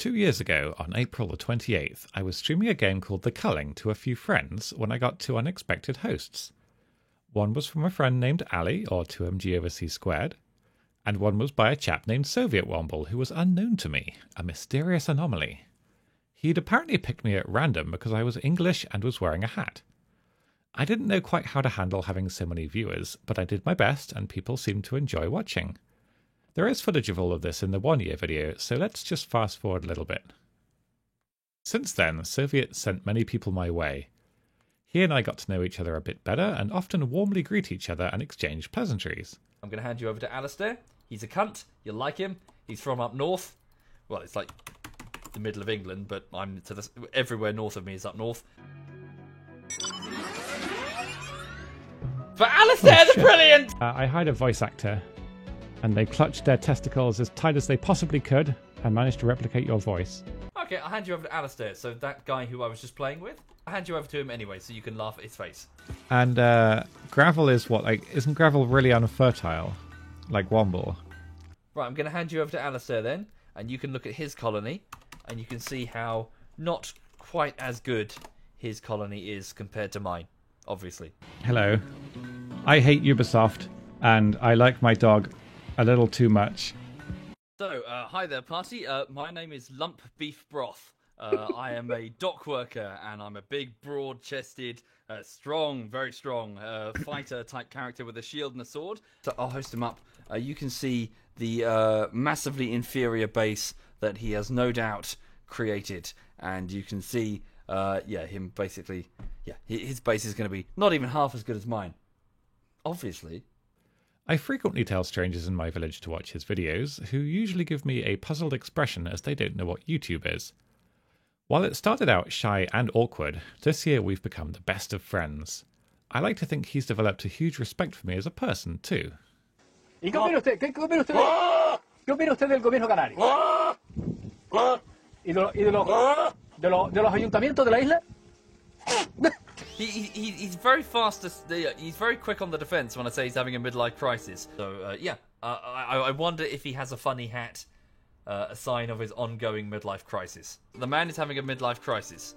2 years ago, on April the 28th, I was streaming a game called The Culling to a few friends when I got two unexpected hosts. One was from a friend named Ali, or 2MG over C squared, and one was by a chap named Soviet Womble, who was unknown to me, a mysterious anomaly. He'd apparently picked me at random because I was English and was wearing a hat. I didn't know quite how to handle having so many viewers, but I did my best and people seemed to enjoy watching. There is footage of all of this in the 1 year video, so let's just fast forward a little bit. Since then, Soviet sent many people my way. He and I got to know each other a bit better and often warmly greet each other and exchange pleasantries. I'm going to hand you over to Alistair. He's a cunt. You'll like him. He's from up north. Well, it's like the middle of England, but I'm to everywhere north of me is up north. For Alistair, the brilliant! I hired a voice actor, and they clutched their testicles as tight as they possibly could and managed to replicate your voice. Okay, I'll hand you over to Alistair. So that guy who I was just playing with, I'll hand you over to him anyway, so you can laugh at his face. And Gravel is what, like, isn't Gravel really unfertile? Like Womble? Right, I'm going to hand you over to Alistair then, and you can look at his colony, and you can see how not quite as good his colony is compared to mine, obviously. Hello. I hate Ubisoft, and I like my dog a little too much. So, hi there, party. My name is Lump Beef Broth. I am a dock worker, and I'm a big, broad-chested, strong, very strong fighter-type character with a shield and a sword. So I'll host him up. You can see the massively inferior base that he has no doubt created, and you can see, him basically, his base is going to be not even half as good as mine. Obviously. I frequently tell strangers in my village to watch his videos, who usually give me a puzzled expression as they don't know what YouTube is. While it started out shy and awkward, this year we've become the best of friends. I like to think he's developed a huge respect for me as a person, too. ¿Y qué opina usted? ¿Qué opina usted del gobierno canario? ¿Y de los ayuntamientos de la isla? He's very fast. He's very quick on the defense when I say he's having a midlife crisis. So I wonder if he has a funny hat, a sign of his ongoing midlife crisis. The man is having a midlife crisis.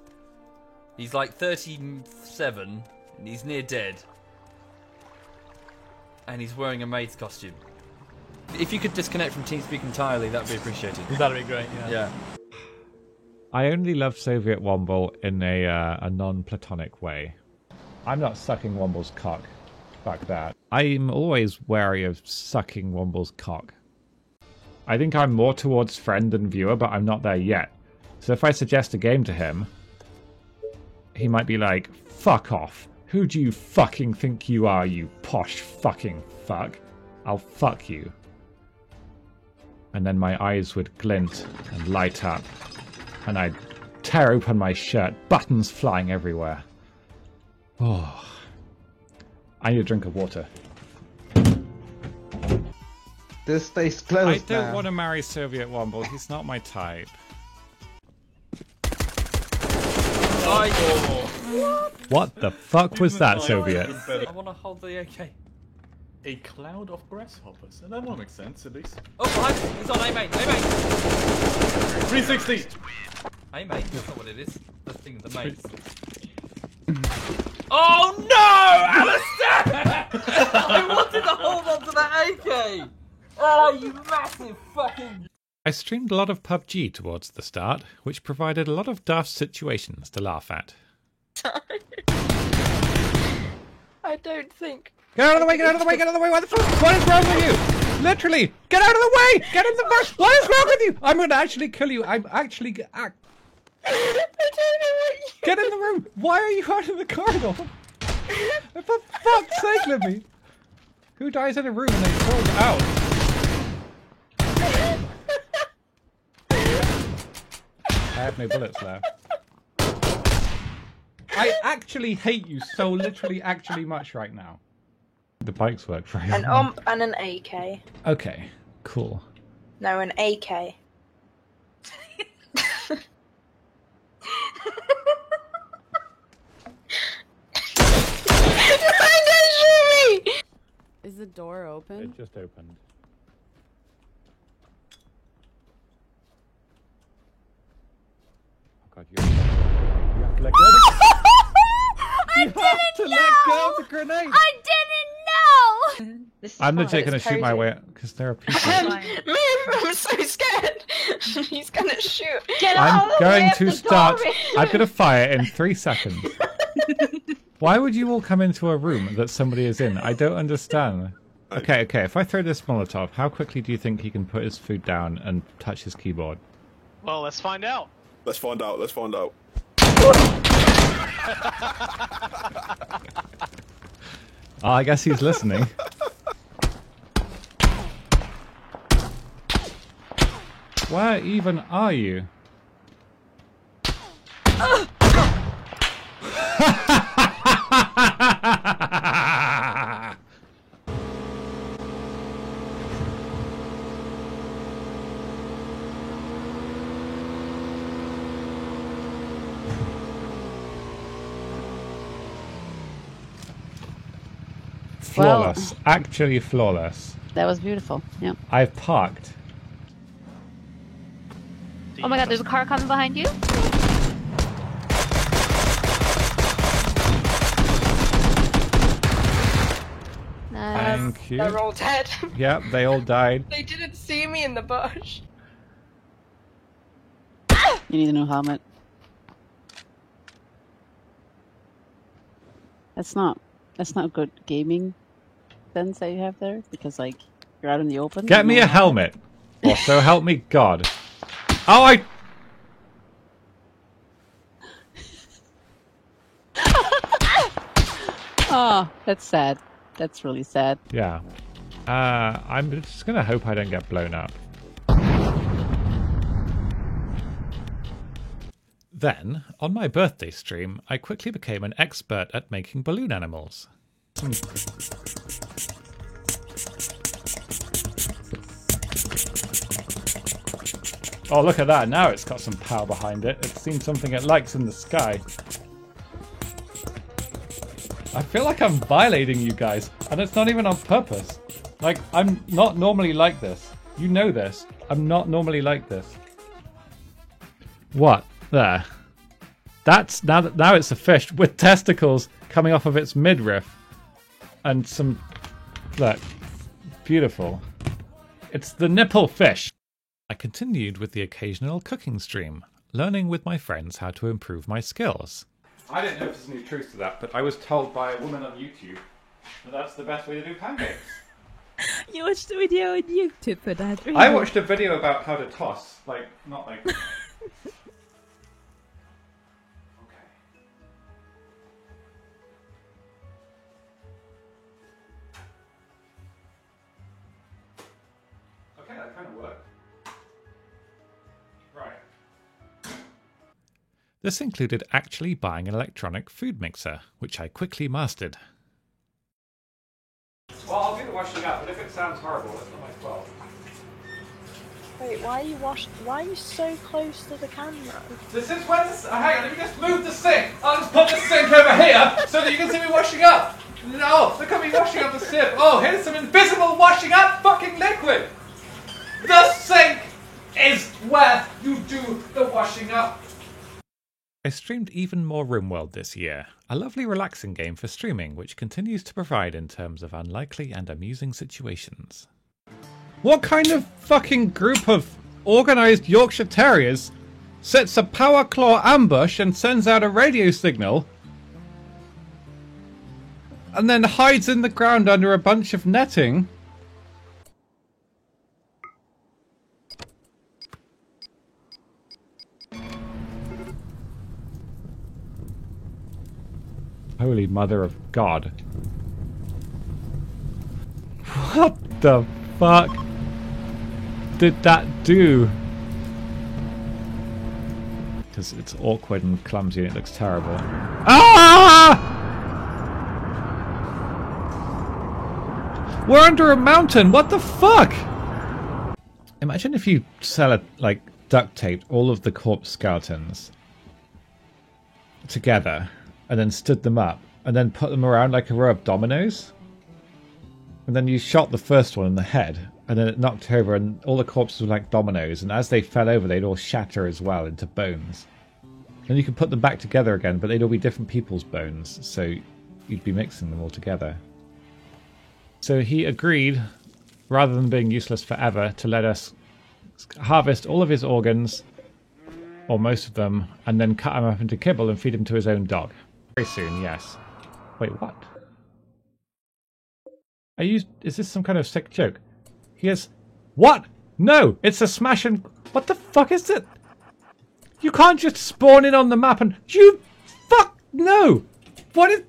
He's like 37, and he's near dead, and he's wearing a maid's costume. If you could disconnect from TeamSpeak entirely, that'd be appreciated. That'd be great. Yeah. I only love Soviet Womble in a non-platonic way. I'm not sucking Womble's cock. Fuck that. I'm always wary of sucking Womble's cock. I think I'm more towards friend than viewer, but I'm not there yet. So if I suggest a game to him, he might be like, fuck off. Who do you fucking think you are, you posh fucking fuck? I'll fuck you. And then my eyes would glint and light up. And I'd tear open my shirt, buttons flying everywhere. Oh. I need a drink of water. This stays closed. I don't want to marry Soviet Womble. He's not my type. What the fuck was that, Soviet? I want to hold the AK. A cloud of grasshoppers. And that one makes sense, at least. Oh, behind us. He's on A main. A main. 360! A main. That's not what it is. That's the thing with the main. Oh no, Alistair! I wanted to hold on to the AK. Oh, you massive fucking. I streamed a lot of PUBG towards the start, which provided a lot of daft situations to laugh at. Sorry. I don't think. Get out of the way, get out of the way, get out of the way! What the fuck? What is wrong with you? Literally! Get out of the way! Get in the bush! What is wrong with you? I'm gonna actually kill you. I'm actually... I don't know what you... Get in the room! Why are you out in the corridor? For fuck's sake, Libby! Who dies in a room and they throw them out? I have no bullets left. I actually hate you so literally actually much right now. The bikes work for you. And an AK. Okay, cool. No, an AK. Is the door open? It just opened. to let go of the grenade. I didn't know! I'm legit going to It's shoot my crazy. way out because there are people. Move! I'm so scared. He's gonna shoot. Get out I'm of the way going of to the start. door. I'm going to fire in 3 seconds. Why would you all come into a room that somebody is in? I don't understand. Okay. If I throw this Molotov, how quickly do you think he can put his food down and touch his keyboard? Well, let's find out. Let's find out. Let's find out. Oh, I guess he's listening. Where even are you? Flawless. Actually flawless. That was beautiful. Yep. I've parked. Oh my god, there's a car coming behind you? Thank you. They're all dead. Yep, they all died. They didn't see me in the bush. You need a new helmet. That's not good gaming sense that you have there, because like you're out in the open. Get me a helmet. Or so help me God. Oh, I... Oh, that's sad. That's really sad. Yeah. I'm just gonna hope I don't get blown up. Then, on my birthday stream, I quickly became an expert at making balloon animals. Oh, look at that. Now it's got some power behind it. It's seen something it likes in the sky. I feel like I'm violating you guys, and it's not even on purpose. Like, I'm not normally like this. You know this. I'm not normally like this. What? There. That's now it's a fish with testicles coming off of its midriff. And some... Look. Beautiful. It's the nipple fish. I continued with the occasional cooking stream, learning with my friends how to improve my skills. I didn't know if there's any truth to that, but I was told by a woman on YouTube that that's the best way to do pancakes. You watched a video on YouTube for that, really? I watched a video about how to toss, like, not like... Okay. Okay, that kind of worked. Right. This included actually buying an electronic food mixer, which I quickly mastered. Well, I'll do the washing up, but if it sounds horrible, it's not my fault. Wait, why are you so close to the camera? This is when this... hang on, let me just move the sink! I'll just put the sink over here so that you can see me washing up! No, look at me washing up the sip! Oh, here's some invisible washing up fucking liquid! The sink is where you do the washing up! I streamed even more RimWorld this year, a lovely relaxing game for streaming which continues to provide in terms of unlikely and amusing situations. What kind of fucking group of organised Yorkshire Terriers sets a power claw ambush and sends out a radio signal and then hides in the ground under a bunch of netting? Holy Mother of God. What the fuck did that do? Because it's awkward and clumsy and it looks terrible. Ah! We're under a mountain! What the fuck? Imagine if you duct taped all of the corpse skeletons together and then stood them up and then put them around like a row of dominoes. And then you shot the first one in the head and then it knocked over and all the corpses were like dominoes, and as they fell over they'd all shatter as well into bones. And you could put them back together again, but they'd all be different people's bones, so you'd be mixing them all together. So he agreed, rather than being useless forever, to let us harvest all of his organs, or most of them, and then cut him up into kibble and feed him to his own dog. Very soon, yes. Wait, what? Is this some kind of sick joke? He has... What? No! It's a smash and... What the fuck is it? You can't just spawn in on the map and... You... Fuck! No! What is...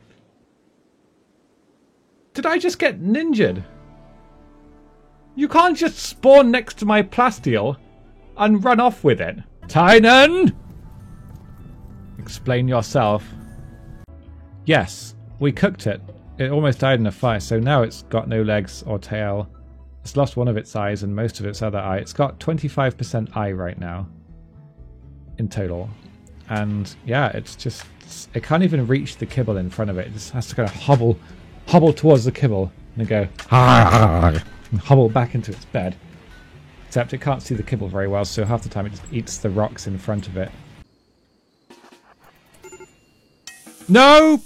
Did I just get ninjaed? You can't just spawn next to my plasteel and run off with it. Tynan! Explain yourself. Yes, we cooked it. It almost died in a fire, so now it's got no legs or tail. It's lost one of its eyes and most of its other eye. It's got 25% eye right now. In total. And yeah, it's just... It can't even reach the kibble in front of it. It just has to kind of hobble towards the kibble and go... and hobble back into its bed. Except it can't see the kibble very well, so half the time it just eats the rocks in front of it. No!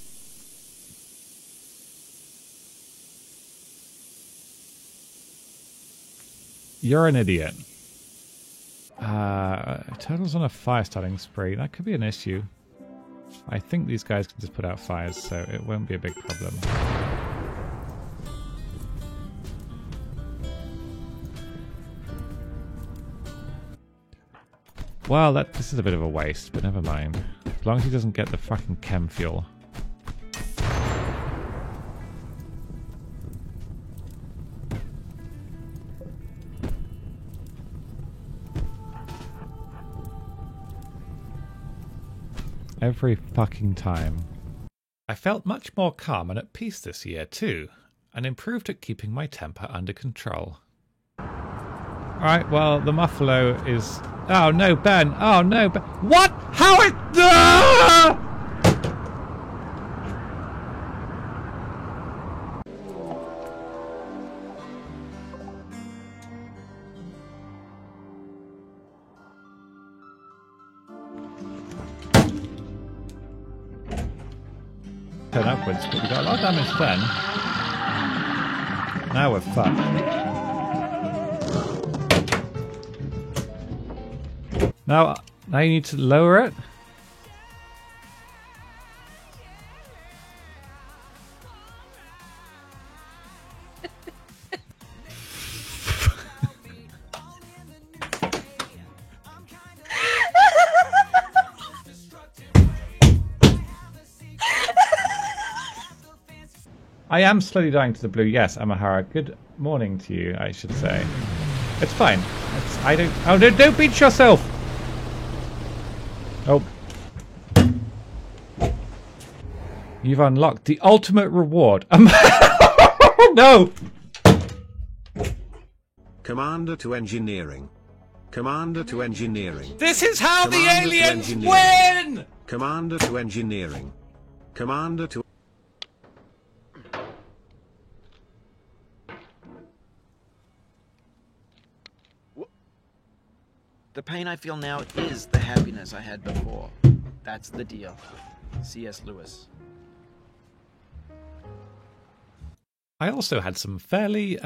You're an idiot. Turtles on a fire starting spree. That could be an issue. I think these guys can just put out fires, so it won't be a big problem. Well, this is a bit of a waste, but never mind. As long as he doesn't get the fucking chem fuel. Every fucking time. I felt much more calm and at peace this year too, and improved at keeping my temper under control. Alright, well, the Muffalo is... Oh no, Ben! Oh no, Ben! What? How it... Ah! Turn upwards, but we got a lot of damage then. Now we're fucked. Now you need to lower it. I am slowly dying to the blue. Yes, Amahara. Good morning to you, I should say. It's fine. I don't... Oh, no, don't beat yourself! Oh. You've unlocked the ultimate reward. No! Commander to engineering. Commander to engineering. This is how Commander the aliens win! win! Commander to engineering. Commander to... The pain I feel now is the happiness I had before. That's the deal. C.S. Lewis. I also had some fairly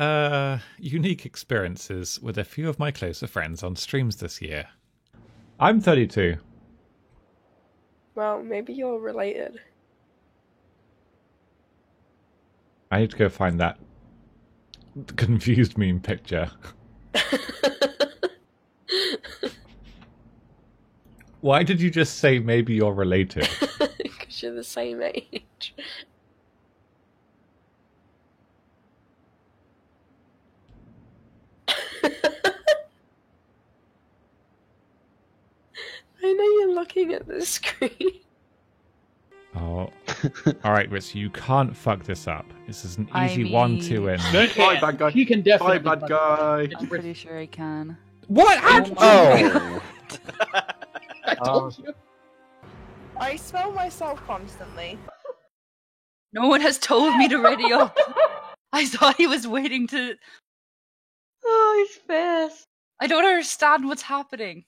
unique experiences with a few of my closer friends on streams this year. I'm 32. Well, maybe you're related. I need to go find that confused meme picture. Why did you just say maybe you're related? Because you're the same age. I know you're looking at the screen. Oh. Alright, Ritz, you can't fuck this up. This is an easy 1-2 in. Bye, bad guy. You can definitely. Bye, bad guy. I'm pretty sure I can. What? Oh! I told you. I smell myself constantly. No one has told me to ready up. I thought he was waiting to... Oh, his face. I don't understand what's happening.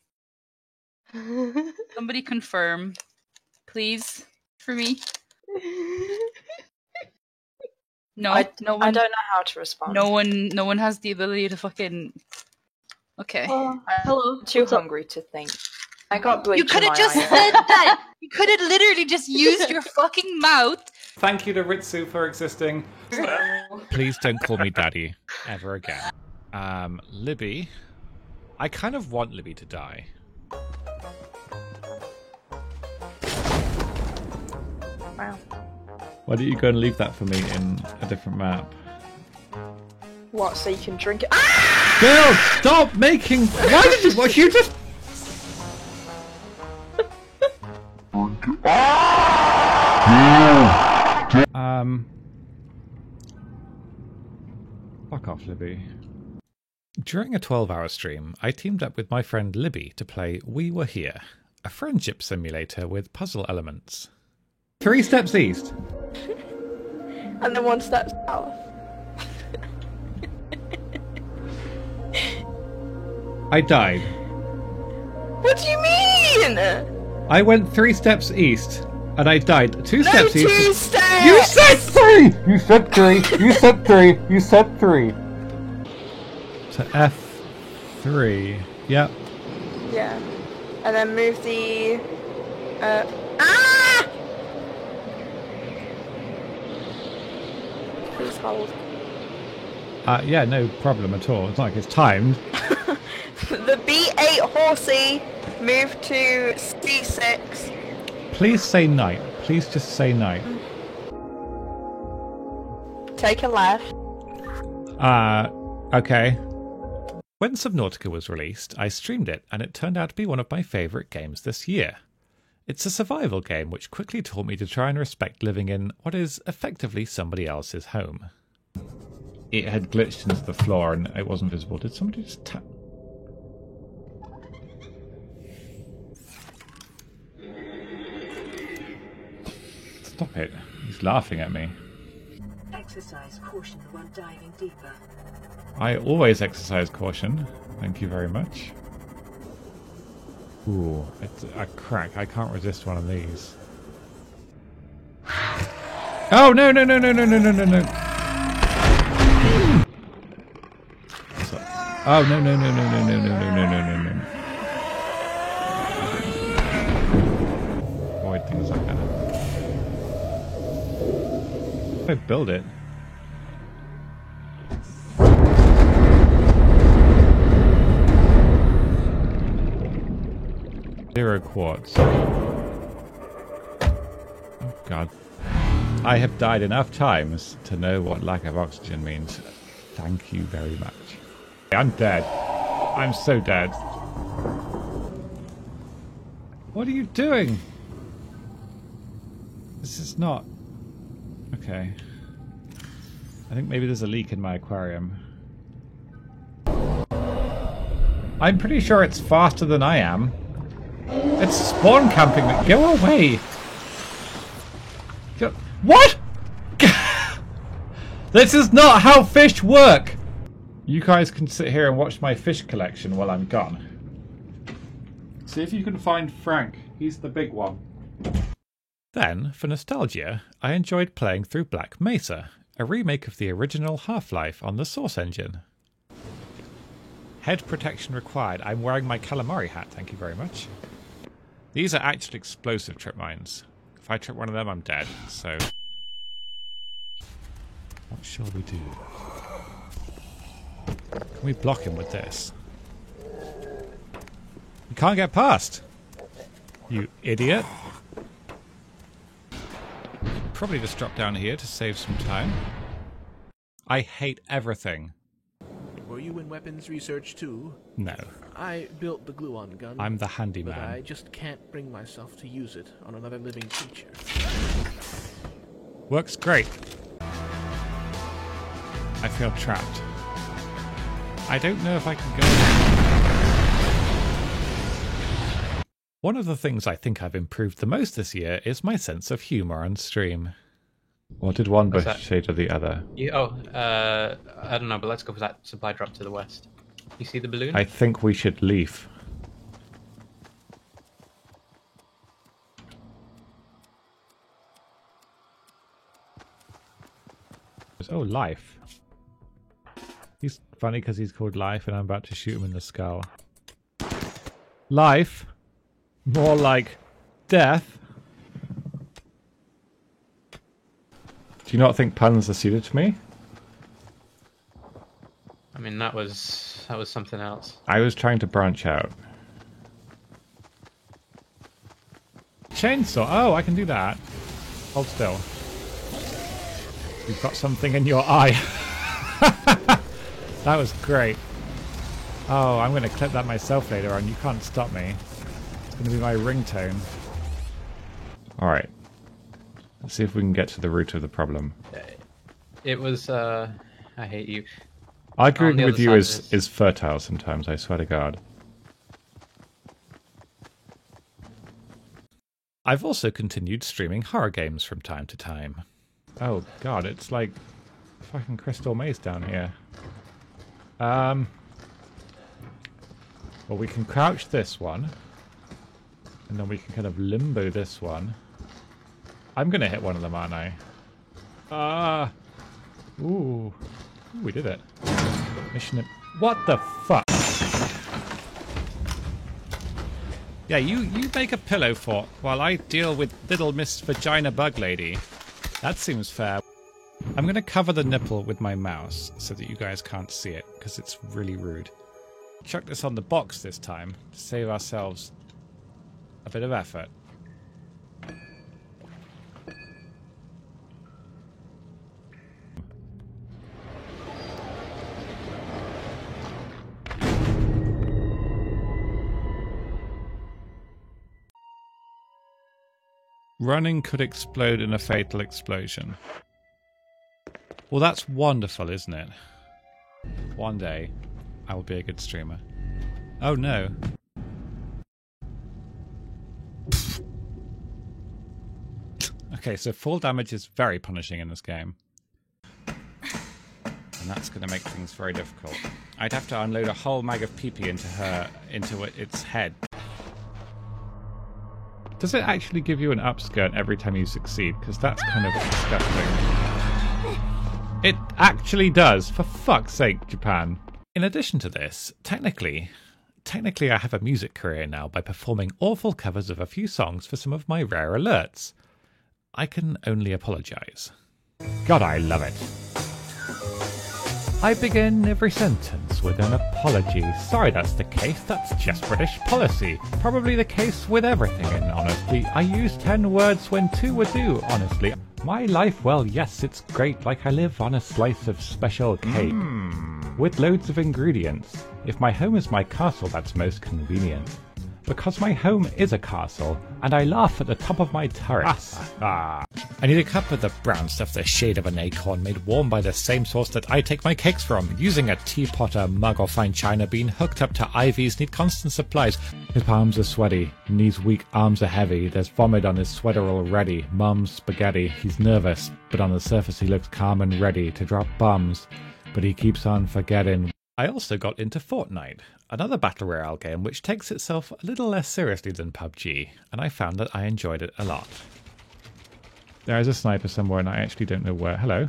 Somebody confirm, please, for me. No, no one. I don't know how to respond. No one has the ability to fucking. Okay. Hello. I'm too hungry to think. I got bleach. You could in have my just eye. said that. You could have literally just used your fucking mouth. Thank you to Ritsu for existing. Please don't call me daddy ever again. Libby. I kind of want Libby to die. Wow. Why don't you go and leave that for me in a different map? What? So you can drink it? Girl, stop making. Why did you? What you just? Fuck off, Libby. During a 12-hour stream, I teamed up with my friend Libby to play We Were Here, a friendship simulator with puzzle elements. 3 steps east. And then 1 step south. I died. What do you mean? I went 3 steps east, and I died 2 No, steps 2 east. steps! You said 3! You said 3! You said 3! You said 3! To F3. Yep. Yeah. And then move the... Please hold. Yeah, no problem at all. It's not like it's timed. The B8 horsey, move to C6. Please say night. Please just say night. Take a left. Okay. When Subnautica was released, I streamed it, and it turned out to be one of my favourite games this year. It's a survival game which quickly taught me to try and respect living in what is effectively somebody else's home. It had glitched into the floor and it wasn't visible. Did somebody just tap? Stop it. He's laughing at me. Exercise caution when diving deeper. I always exercise caution. Thank you very much. Ooh, it's a crack. I can't resist one of these. Oh, no, no, no, no, no, no, no, no, no. Oh, no, no, no, no, no, no, no, no, no, no, no, no. Avoid things like that. I build it. Zero quartz. Oh god. I have died enough times to know what lack of oxygen means. Thank you very much. I'm dead. I'm so dead. What are you doing? This is not... Okay. I think maybe there's a leak in my aquarium. I'm pretty sure it's faster than I am. It's spawn camping me. Go away! What?! This is not how fish work! You guys can sit here and watch my fish collection while I'm gone. See if you can find Frank. He's the big one. Then, for nostalgia, I enjoyed playing through Black Mesa, a remake of the original Half-Life on the Source engine. Head protection required. I'm wearing my calamari hat, thank you very much. These are actually explosive trip mines. If I trip one of them, I'm dead, so... What shall we do? Can we block him with this? You can't get past! You idiot! Probably just drop down here to save some time. I hate everything. Were you in weapons research too? No. I built the gluon gun. I'm the handyman. But I just can't bring myself to use it on another living creature. Works great. I feel trapped. I don't know if I can go. One of the things I think I've improved the most this year is my sense of humour on stream. What did one bush say to the other? I don't know, but let's go for that supply drop to the west. You see the balloon? I think we should leave. Oh, Life. He's funny because he's called Life and I'm about to shoot him in the skull. Life? More like death? Do you not think puns are suited to me? I mean, that was something else. I was trying to branch out. Chainsaw. Oh, I can do that. Hold still. You've got something in your eye. That was great. Oh, I'm going to clip that myself later on. You can't stop me. It's going to be my ringtone. Alright. Let's see if we can get to the root of the problem. It was, I hate you. Arguing with you is fertile sometimes, I swear to God. I've also continued streaming horror games from time to time. Oh God, it's like fucking Crystal Maze down here. Well, we can crouch this one. And then we can kind of limbo this one. I'm gonna hit one of them, aren't I? Ooh, we did it. Mission. What the fuck? Yeah, you make a pillow fort while I deal with little Miss Vagina Bug Lady. That seems fair. I'm gonna cover the nipple with my mouse so that you guys can't see it, because it's really rude. Chuck this on the box this time to save ourselves a bit of effort. Running could explode in a fatal explosion. Well, that's wonderful, isn't it? One day, I will be a good streamer. Oh no. Okay, so fall damage is very punishing in this game. And that's going to make things very difficult. I'd have to unload a whole mag of pee-pee into its head. Does it actually give you an upskirt every time you succeed? Because that's kind of disgusting. It actually does. For fuck's sake, Japan. In addition to this, technically I have a music career now by performing awful covers of a few songs for some of my rare alerts. I can only apologise. God, I love it. I begin every sentence with an apology. Sorry that's the case, that's just British policy. Probably the case with everything in honesty. I use 10 words when 2 would do, honestly. My life, well yes, it's great, like I live on a slice of special cake. With loads of ingredients. If my home is my castle, that's most convenient. Because my home is a castle, and I laugh at the top of my turrets. I need a cup of the brown stuff, the shade of an acorn, made warm by the same source that I take my cakes from. Using a teapot, a mug, or fine china bean, hooked up to IVs, need constant supplies. His palms are sweaty, knees weak, arms are heavy. There's vomit on his sweater already. Mum's spaghetti. He's nervous, but on the surface he looks calm and ready to drop bombs. But he keeps on forgetting. I also got into Fortnite, another Battle Royale game which takes itself a little less seriously than PUBG, and I found that I enjoyed it a lot. There is a sniper somewhere and I actually don't know where. Hello.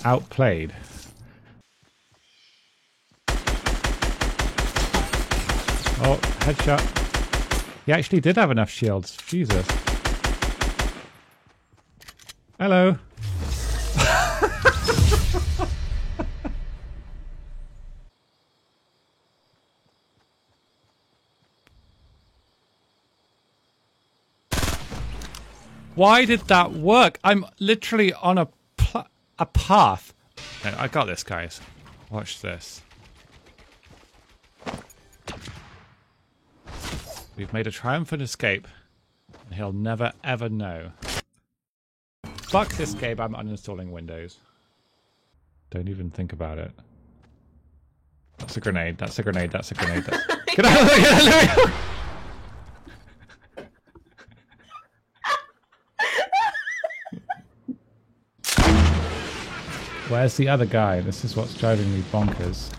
Outplayed. Oh, headshot. He actually did have enough shields. Jesus. Hello. Why did that work? I'm literally on a path. No, I got this, guys. Watch this. We've made a triumphant escape, and he'll never ever know. Fuck this game, I'm uninstalling Windows. Don't even think about it. That's a grenade, that's a grenade, that's a grenade. Get out of there! Where's the other guy? This is what's driving me bonkers.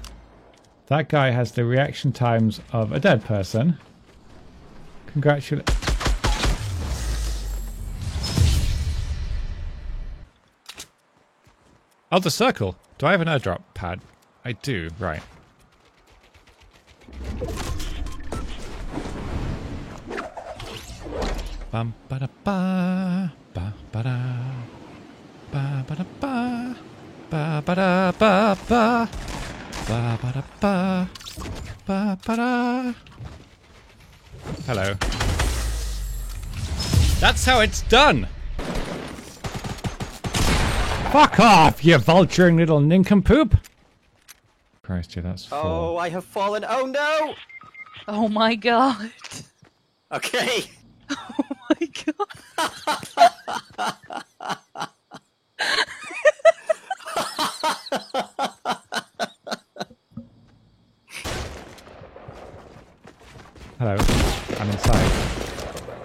That guy has the reaction times of a dead person. Congratulations. Oh, the circle. Do I have an airdrop pad? I do, right. Bum ba da ba ba ba da ba ba da ba ba ba da ba ba ba ba da ba ba ba da. Hello. That's how it's done. Fuck off, you vulturing little nincompoop! Christ, yeah, that's full. Oh, I have fallen. Oh no! Oh my god. Okay. Oh my god. Hello, I'm inside.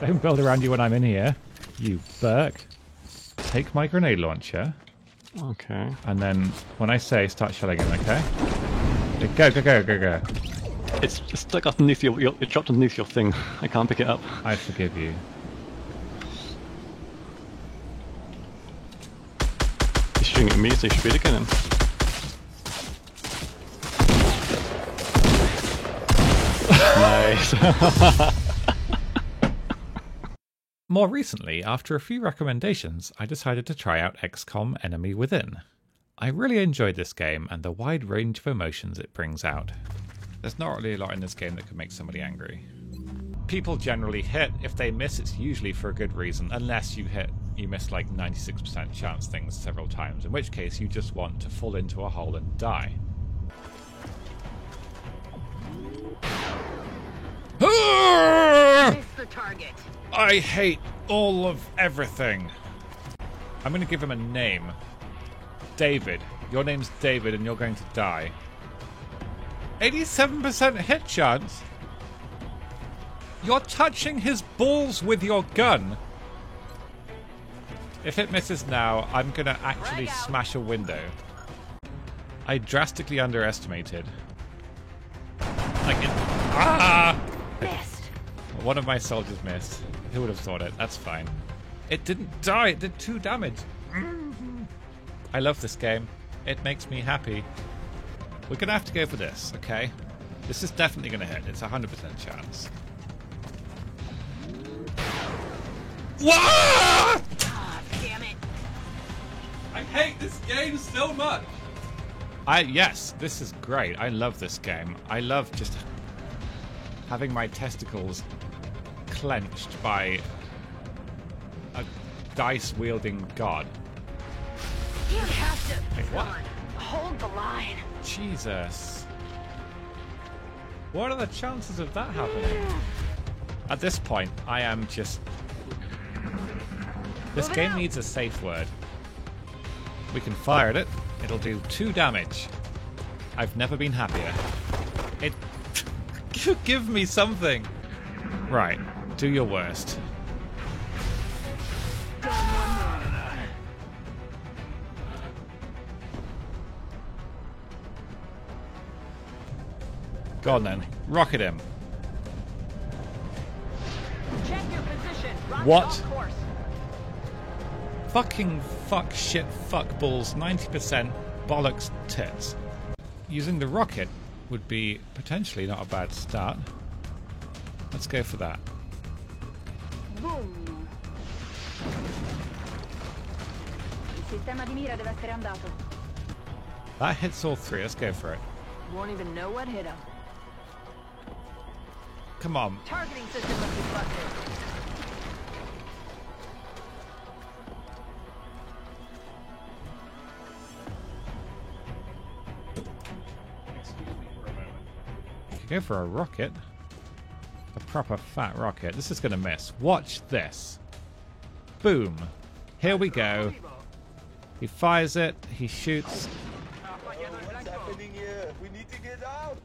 Don't build around you when I'm in here, you Burke. Take my grenade launcher. Okay. And then when I say start shelling him, okay? Go, go, go, go, go. It's stuck underneath it's dropped underneath your thing. I can't pick it up. I forgive you. He's shooting at me, so you should be looking at him. Nice. More recently, after a few recommendations, I decided to try out XCOM Enemy Within. I really enjoyed this game and the wide range of emotions it brings out. There's not really a lot in this game that could make somebody angry. People generally hit. If they miss, it's usually for a good reason, unless you miss like 96% chance things several times, in which case you just want to fall into a hole and die. Miss the target. I hate all of everything. I'm going to give him a name. David. Your name's David and you're going to die. 87% hit chance? You're touching his balls with your gun. If it misses now, I'm going to actually smash a window. I drastically underestimated. Missed. One of my soldiers missed. Who would have thought it? That's fine. It didn't die. It did 2 damage. I love this game. It makes me happy. We're going to have to go for this, okay? This is definitely going to hit. It's a 100% chance. What? Oh, damn it. I hate this game so much. Yes, this is great. I love this game. I love just having my testicles clenched by a dice-wielding god. You have to. Wait, what? Hold the line. Jesus. What are the chances of that happening? At this point, I am just... This game needs a safe word. We can fire at it. It'll do 2 damage. I've never been happier. It... Give me something. Right. Do your worst. Go on then. Rocket him. Check your position. What? Fucking fuck shit fuck balls 90% bollocks tits. Using the rocket would be potentially not a bad start. Let's go for that. Boom. Il sistema di mira deve essere andato. That hits all 3. Let's go for it. Won't even know what hit him. Come on. Targeting system must be busted. Go for a rocket. A proper fat rocket. This is going to miss. Watch this. Boom. Here we go. He fires it. He shoots. What's happening here? We need to get out.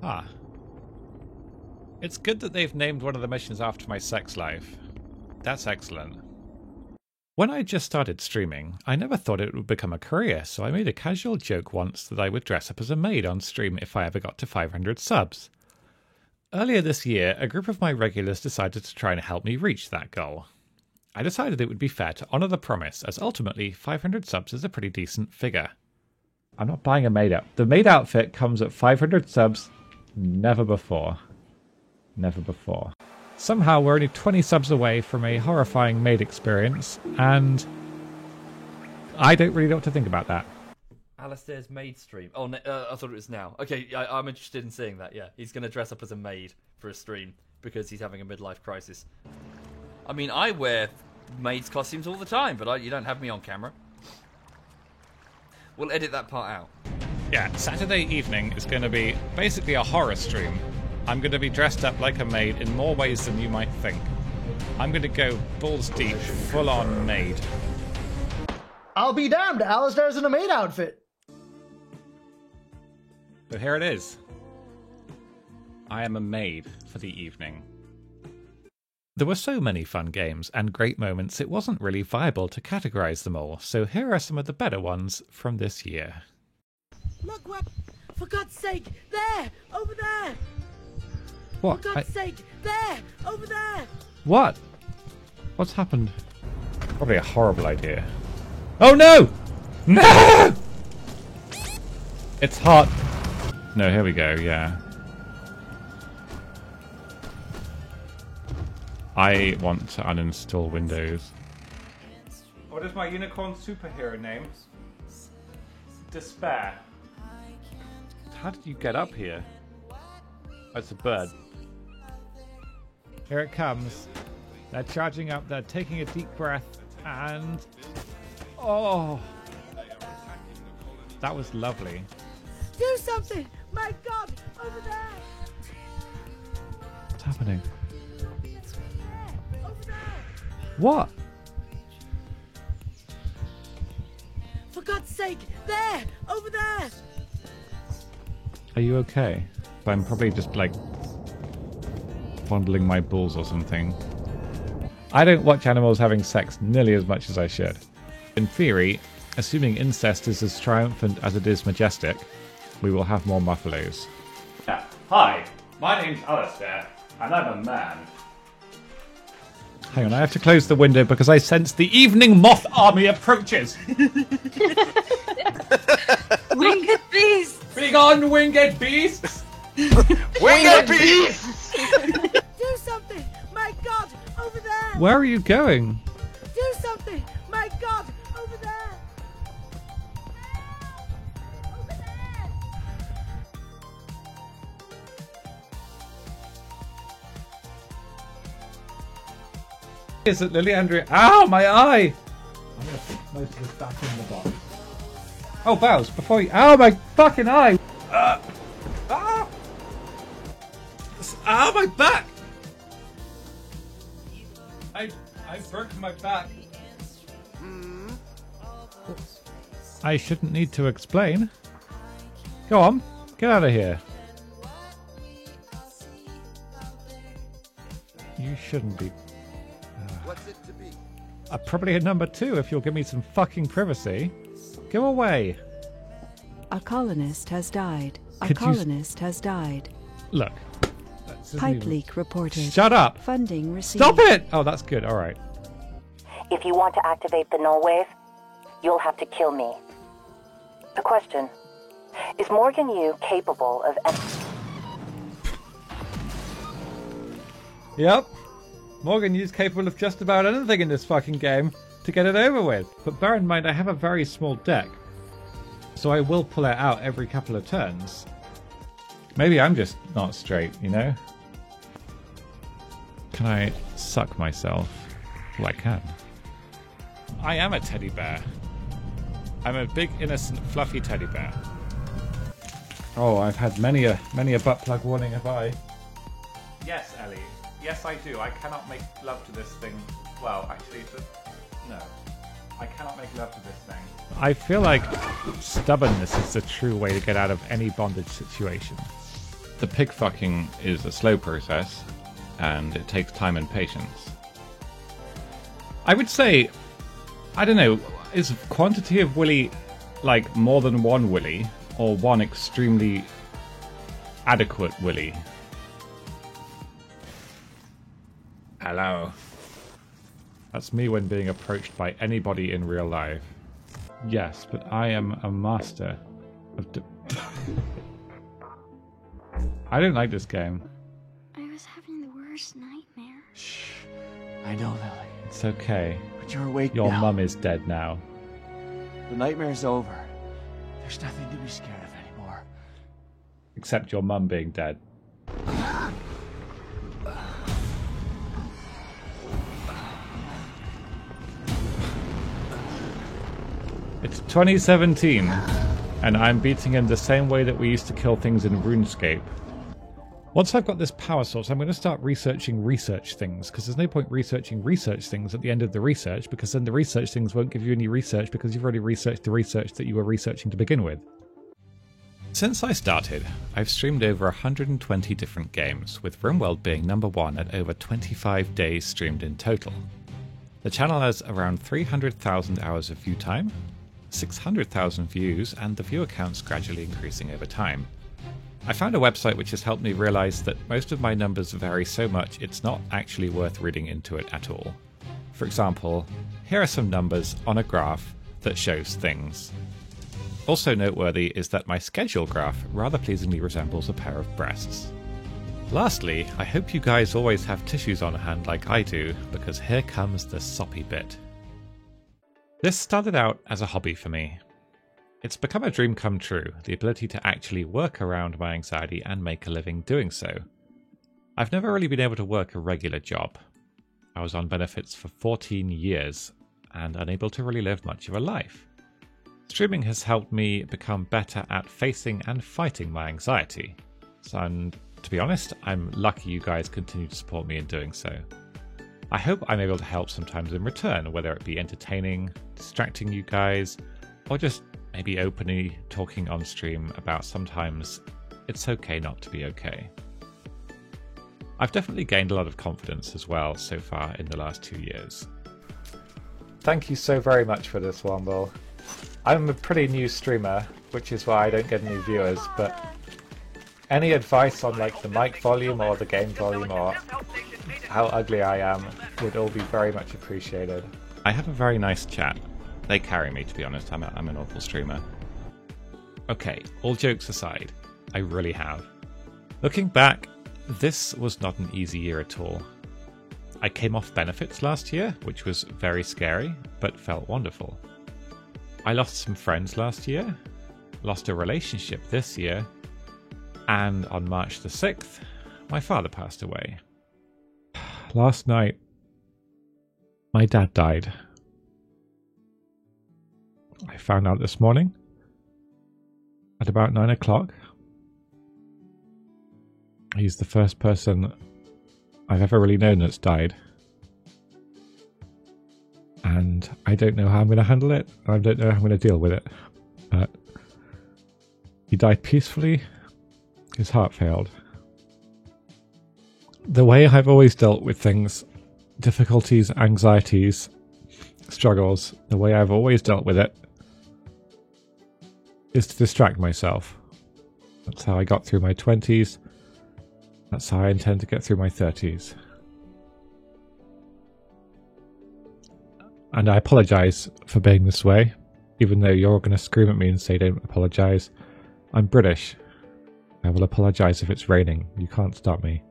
Ah. It's good that they've named one of the missions after my sex life. That's excellent. When I just started streaming, I never thought it would become a career, so I made a casual joke once that I would dress up as a maid on stream if I ever got to 500 subs. Earlier this year, a group of my regulars decided to try and help me reach that goal. I decided it would be fair to honour the promise, as ultimately 500 subs is a pretty decent figure. I'm not buying a maid outfit. The maid outfit comes at 500 subs. Never before. Never before. Somehow we're only 20 subs away from a horrifying maid experience, and I don't really know what to think about that. Alistair's maid stream. Oh, I thought it was now. Okay, I'm interested in seeing that, yeah. He's going to dress up as a maid for a stream because he's having a midlife crisis. I mean, I wear maids' costumes all the time, but you don't have me on camera. We'll edit that part out. Yeah, Saturday evening is going to be basically a horror stream. I'm going to be dressed up like a maid in more ways than you might think. I'm going to go balls deep, full-on maid. I'll be damned, Alistair's in a maid outfit. But here it is. I am a maid for the evening. There were so many fun games and great moments it wasn't really viable to categorise them all, so here are some of the better ones from this year. Look what... For God's sake! There! Over there! What? For God's sake! There! Over there! What? What's happened? Probably a horrible idea. Oh no! No! It's hot. No, here we go, yeah. I want to uninstall Windows. What is my unicorn superhero name? Despair. How did you get up here? Oh, it's a bird. Here it comes. They're charging up, they're taking a deep breath, and... Oh! That was lovely. Do something! My God! Over there! What's happening? Over there! What? For God's sake! There! Over there! Are you okay? I'm probably just like fondling my balls or something. I don't watch animals having sex nearly as much as I should. In theory, assuming incest is as triumphant as it is majestic, we will have more muffalos. Yeah. Hi, my name's Alistair, and I'm a man. Hang on, I have to close the window because I sense the evening moth army approaches! Winged beasts! Big on, winged beasts! Winged beasts! Do something! My God! Over there! Where are you going? Do something! My God! Over there! Over there! Is it Lily Andrea? Ow, my eye! I'm gonna put most of this back in the box. Oh, Bows, before you... Ow, my fucking eye! Ow, my back! I broke my back. I shouldn't need to explain. Go on, get out of here. You shouldn't be. What's it to be? Probably a number 2 if you'll give me some fucking privacy. Go away. A colonist has died. A Could you colonist has died. Look. Pipe leak reported. Shut up! Funding received. Stop it! Oh, that's good. All right. If you want to activate the null wave, you'll have to kill me. The question, is Morgan Yu capable of... Yep. Morgan Yu's capable of just about anything in this fucking game to get it over with. But bear in mind, I have a very small deck, so I will pull it out every couple of turns. Maybe I'm just not straight, you know? Can I suck myself? Well, I can. I am a teddy bear. I'm a big, innocent, fluffy teddy bear. Oh, I've had many a butt plug warning, have I? Yes, Ellie. Yes, I do. I cannot make love to this thing. Well, actually, no. I cannot make love to this thing. I feel like stubbornness is the true way to get out of any bondage situation. The pig fucking is a slow process, and it takes time and patience. I would say I don't know, is quantity of willy like more than one willy, or one extremely adequate willy? Hello. That's me when being approached by anybody in real life. Yes, but I am a master of I don't like this game. I was having the worst nightmare. Shh. I know, Lily. It's okay. But you're awake Your now. mum is dead now. The nightmare's over. There's nothing to be scared of anymore. Except your mum being dead. It's 2017, and I'm beating him the same way that we used to kill things in RuneScape. Once I've got this power source, I'm going to start researching research things, because there's no point researching research things at the end of the research, because then the research things won't give you any research, because you've already researched the research that you were researching to begin with. Since I started, I've streamed over 120 different games, with RimWorld being number 1 at over 25 days streamed in total. The channel has around 300,000 hours of view time, 600,000 views, and the viewer count's gradually increasing over time. I found a website which has helped me realise that most of my numbers vary so much it's not actually worth reading into it at all. For example, here are some numbers on a graph that shows things. Also noteworthy is that my schedule graph rather pleasingly resembles a pair of breasts. Lastly, I hope you guys always have tissues on hand like I do, because here comes the soppy bit. This started out as a hobby for me. It's become a dream come true, the ability to actually work around my anxiety and make a living doing so. I've never really been able to work a regular job. I was on benefits for 14 years and unable to really live much of a life. Streaming has helped me become better at facing and fighting my anxiety. And to be honest, I'm lucky you guys continue to support me in doing so. I hope I'm able to help sometimes in return, whether it be entertaining, distracting you guys, or just maybe openly talking on stream about sometimes it's okay not to be okay. I've definitely gained a lot of confidence as well so far in the last 2 years. Thank you so very much for this, Womble. I'm a pretty new streamer, which is why I don't get any viewers, but any advice on like the mic volume or the game volume or how ugly I am would all be very much appreciated. I have a very nice chat. They carry me, to be honest. I'm an awful streamer. Okay, all jokes aside, I really have. Looking back, this was not an easy year at all. I came off benefits last year, which was very scary, but felt wonderful. I lost some friends last year, lost a relationship this year, and on March the 6th, my father passed away. Last night, my dad died. I found out this morning at about 9 o'clock. He's the first person I've ever really known that's died. And I don't know how I'm going to handle it. I don't know how I'm going to deal with it. But he died peacefully. His heart failed. The way I've always dealt with things, difficulties, anxieties, struggles, the way I've always dealt with it is to distract myself. That's how I got through my 20s. That's how I intend to get through my 30s. And I apologise for being this way, even though you're going to scream at me and say don't apologise. I'm British. I will apologise if it's raining. You can't stop me.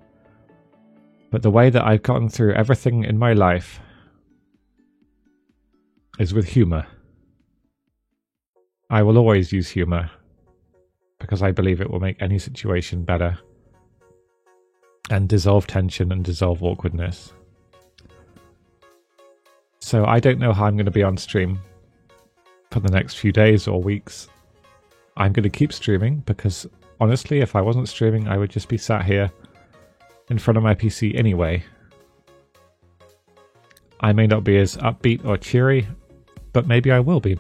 But the way that I've gotten through everything in my life is with humour. I will always use humour because I believe it will make any situation better and dissolve tension and dissolve awkwardness. So I don't know how I'm going to be on stream for the next few days or weeks. I'm going to keep streaming because honestly, if I wasn't streaming, I would just be sat here in front of my PC anyway. I may not be as upbeat or cheery, but maybe I will be.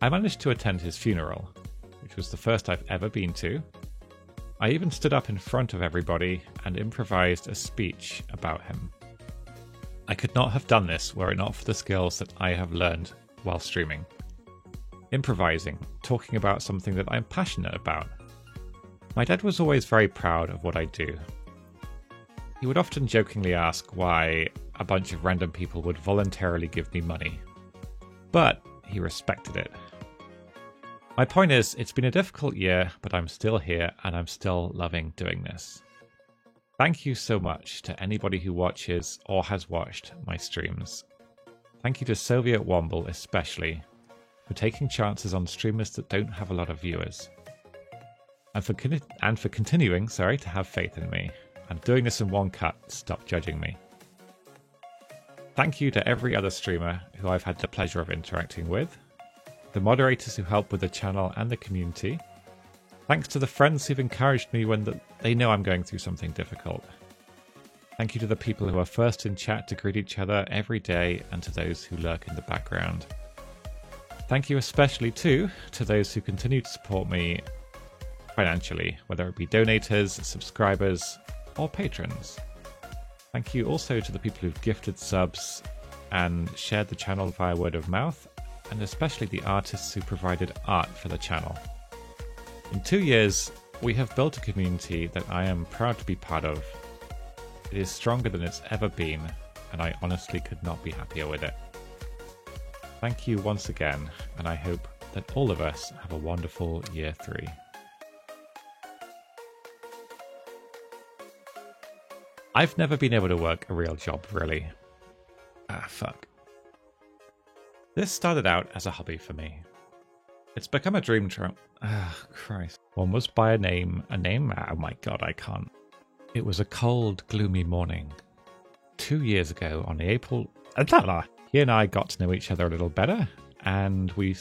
I managed to attend his funeral, which was the first I've ever been to. I even stood up in front of everybody and improvised a speech about him. I could not have done this were it not for the skills that I have learned while streaming. Improvising, talking about something that I'm passionate about. My dad was always very proud of what I do. He would often jokingly ask why a bunch of random people would voluntarily give me money. But he respected it. My point is, it's been a difficult year, but I'm still here and I'm still loving doing this. Thank you so much to anybody who watches or has watched my streams. Thank you to Soviet Womble especially for taking chances on streamers that don't have a lot of viewers. And for continuing to have faith in me. And doing this in one cut, stop judging me. Thank you to every other streamer who I've had the pleasure of interacting with. The moderators who help with the channel and the community. Thanks to the friends who've encouraged me when they know I'm going through something difficult. Thank you to the people who are first in chat to greet each other every day and to those who lurk in the background. Thank you especially too to those who continue to support me financially, whether it be donators, subscribers, or patrons. Thank you also to the people who've gifted subs and shared the channel via word of mouth, and especially the artists who provided art for the channel. In 2 years, we have built a community that I am proud to be part of. It is stronger than it's ever been, and I honestly could not be happier with it. Thank you once again, and I hope that all of us have a wonderful year 3. I've never been able to work a real job, really. Fuck. This started out as a hobby for me. It's become a dream trip. Christ. One was by a name. Oh my god, I can't. It was a cold, gloomy morning. 2 years ago on April... He and I got to know each other a little better, and we...